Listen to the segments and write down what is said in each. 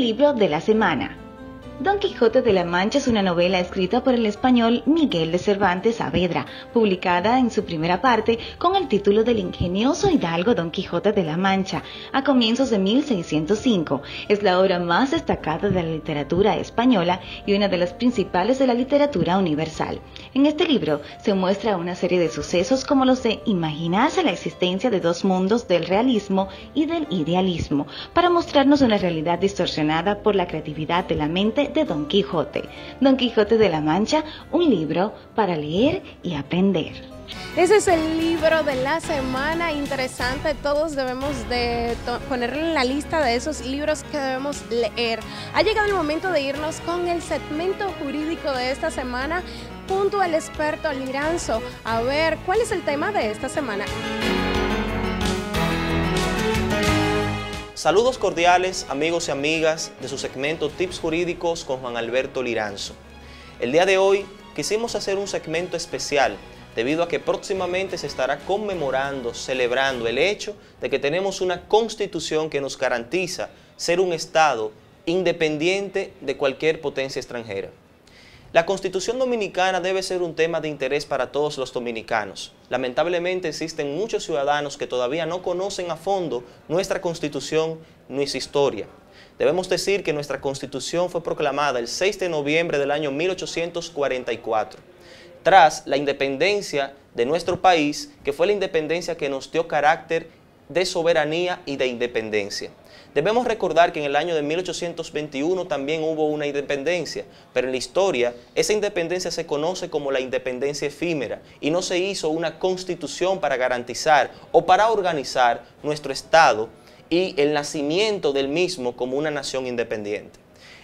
libro de la semana. Don Quijote de la Mancha es una novela escrita por el español Miguel de Cervantes Saavedra, publicada en su primera parte con el título del ingenioso hidalgo Don Quijote de la Mancha, a comienzos de 1605. Es la obra más destacada de la literatura española y una de las principales de la literatura universal. En este libro se muestra una serie de sucesos como los de imaginarse la existencia de dos mundos, del realismo y del idealismo, para mostrarnos una realidad distorsionada por la creatividad de la mente de Don Quijote. Don Quijote de la Mancha, un libro para leer y aprender. Ese es el libro de la semana, interesante, todos debemos de ponerlo en la lista de esos libros que debemos leer. Ha llegado el momento de irnos con el segmento jurídico de esta semana junto al experto Liranzo. A ver, ¿cuál es el tema de esta semana? Saludos cordiales, amigos y amigas de su segmento Tips Jurídicos con Juan Alberto Liranzo. El día de hoy quisimos hacer un segmento especial debido a que próximamente se estará conmemorando, celebrando el hecho de que tenemos una constitución que nos garantiza ser un Estado independiente de cualquier potencia extranjera. La Constitución Dominicana debe ser un tema de interés para todos los dominicanos. Lamentablemente existen muchos ciudadanos que todavía no conocen a fondo nuestra Constitución ni su historia. Debemos decir que nuestra Constitución fue proclamada el 6 de noviembre del año 1844, tras la independencia de nuestro país, que fue la independencia que nos dio carácter de soberanía y de independencia. Debemos recordar que en el año de 1821 también hubo una independencia, pero en la historia esa independencia se conoce como la independencia efímera y no se hizo una constitución para garantizar o para organizar nuestro Estado y el nacimiento del mismo como una nación independiente.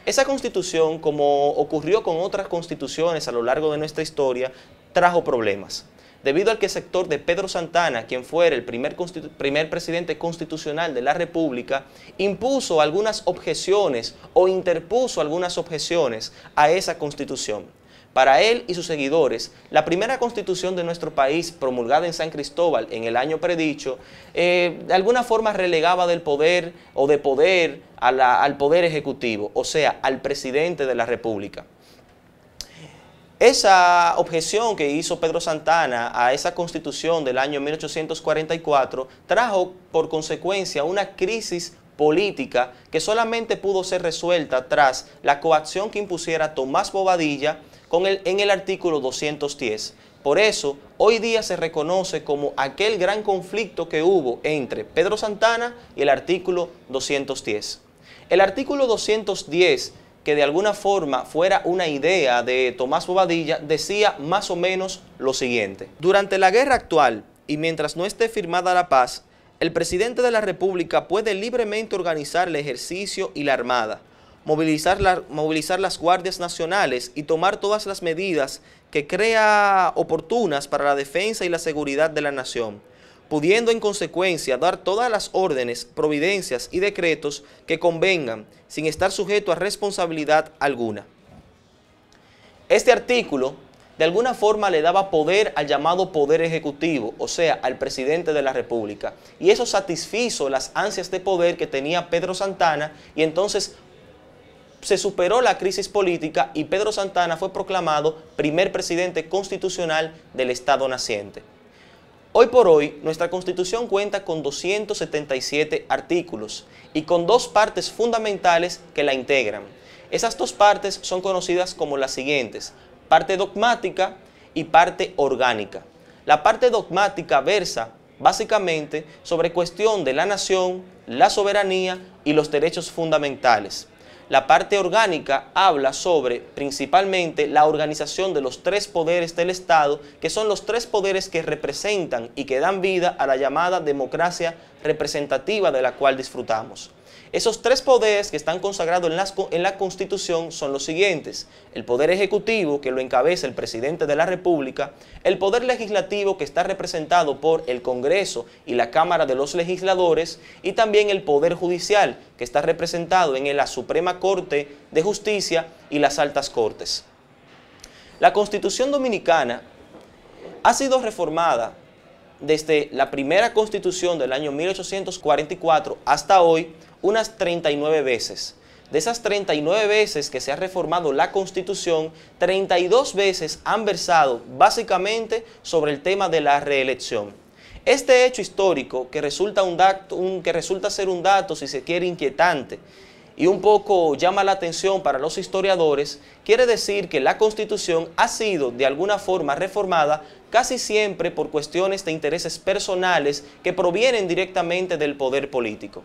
Esa constitución, como ocurrió con otras constituciones a lo largo de nuestra historia, trajo problemas. Debido al que el sector de Pedro Santana, quien fuera el primer presidente constitucional de la República, impuso algunas objeciones o interpuso algunas objeciones a esa constitución. Para él y sus seguidores, la primera constitución de nuestro país, promulgada en San Cristóbal en el año predicho, de alguna forma relegaba del poder o de poder al poder ejecutivo, o sea, al presidente de la República. Esa objeción que hizo Pedro Santana a esa constitución del año 1844 trajo por consecuencia una crisis política que solamente pudo ser resuelta tras la coacción que impusiera Tomás Bobadilla en el artículo 210. Por eso, hoy día se reconoce como aquel gran conflicto que hubo entre Pedro Santana y el artículo 210. El artículo 210, que de alguna forma fuera una idea de Tomás Bobadilla, decía más o menos lo siguiente: durante la guerra actual y mientras no esté firmada la paz, el presidente de la República puede libremente organizar el ejercicio y la armada, movilizar las guardias nacionales y tomar todas las medidas que crea oportunas para la defensa y la seguridad de la nación, pudiendo en consecuencia dar todas las órdenes, providencias y decretos que convengan, sin estar sujeto a responsabilidad alguna. Este artículo de alguna forma le daba poder al llamado Poder Ejecutivo, o sea, al presidente de la República, y eso satisfizo las ansias de poder que tenía Pedro Santana, y entonces se superó la crisis política y Pedro Santana fue proclamado primer presidente constitucional del Estado naciente. Hoy por hoy, nuestra Constitución cuenta con 277 artículos y con dos partes fundamentales que la integran. Esas dos partes son conocidas como las siguientes: parte dogmática y parte orgánica. La parte dogmática versa básicamente sobre cuestión de la nación, la soberanía y los derechos fundamentales. La parte orgánica habla sobre principalmente la organización de los tres poderes del Estado, que son los tres poderes que representan y que dan vida a la llamada democracia representativa de la cual disfrutamos. Esos tres poderes que están consagrados en la Constitución son los siguientes: el Poder Ejecutivo, que lo encabeza el Presidente de la República; el Poder Legislativo, que está representado por el Congreso y la Cámara de los Legisladores; y también el Poder Judicial, que está representado en la Suprema Corte de Justicia y las Altas Cortes. La Constitución Dominicana ha sido reformada desde la primera Constitución del año 1844 hasta hoy unas 39 veces. De esas 39 veces que se ha reformado la Constitución, 32 veces han versado básicamente sobre el tema de la reelección. Este hecho histórico, que resulta ser un dato, si se quiere, inquietante, y un poco llama la atención para los historiadores, quiere decir que la Constitución ha sido de alguna forma reformada casi siempre por cuestiones de intereses personales que provienen directamente del poder político.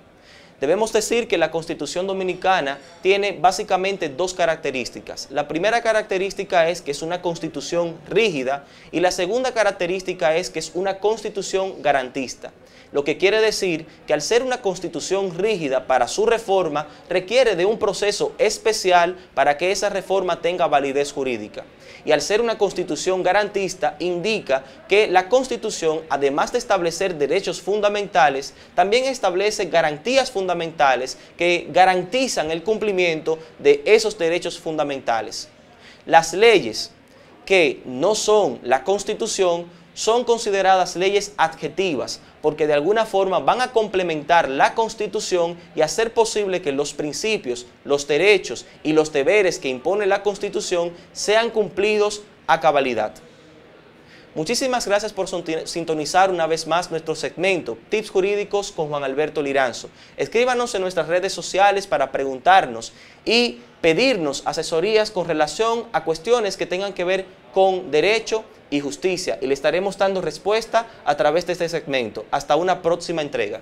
Debemos decir que la Constitución Dominicana tiene básicamente dos características. La primera característica es que es una Constitución rígida y la segunda característica es que es una Constitución garantista. Lo que quiere decir que al ser una Constitución rígida para su reforma requiere de un proceso especial para que esa reforma tenga validez jurídica. Y al ser una Constitución garantista indica que la Constitución, además de establecer derechos fundamentales, también establece garantías fundamentales que garantizan el cumplimiento de esos derechos fundamentales. Las leyes que no son la Constitución son consideradas leyes adjetivas porque de alguna forma van a complementar la Constitución y hacer posible que los principios, los derechos y los deberes que impone la Constitución sean cumplidos a cabalidad. Muchísimas gracias por sintonizar una vez más nuestro segmento Tips Jurídicos con Juan Alberto Liranzo. Escríbanos en nuestras redes sociales para preguntarnos y pedirnos asesorías con relación a cuestiones que tengan que ver con derecho y justicia y le estaremos dando respuesta a través de este segmento. Hasta una próxima entrega.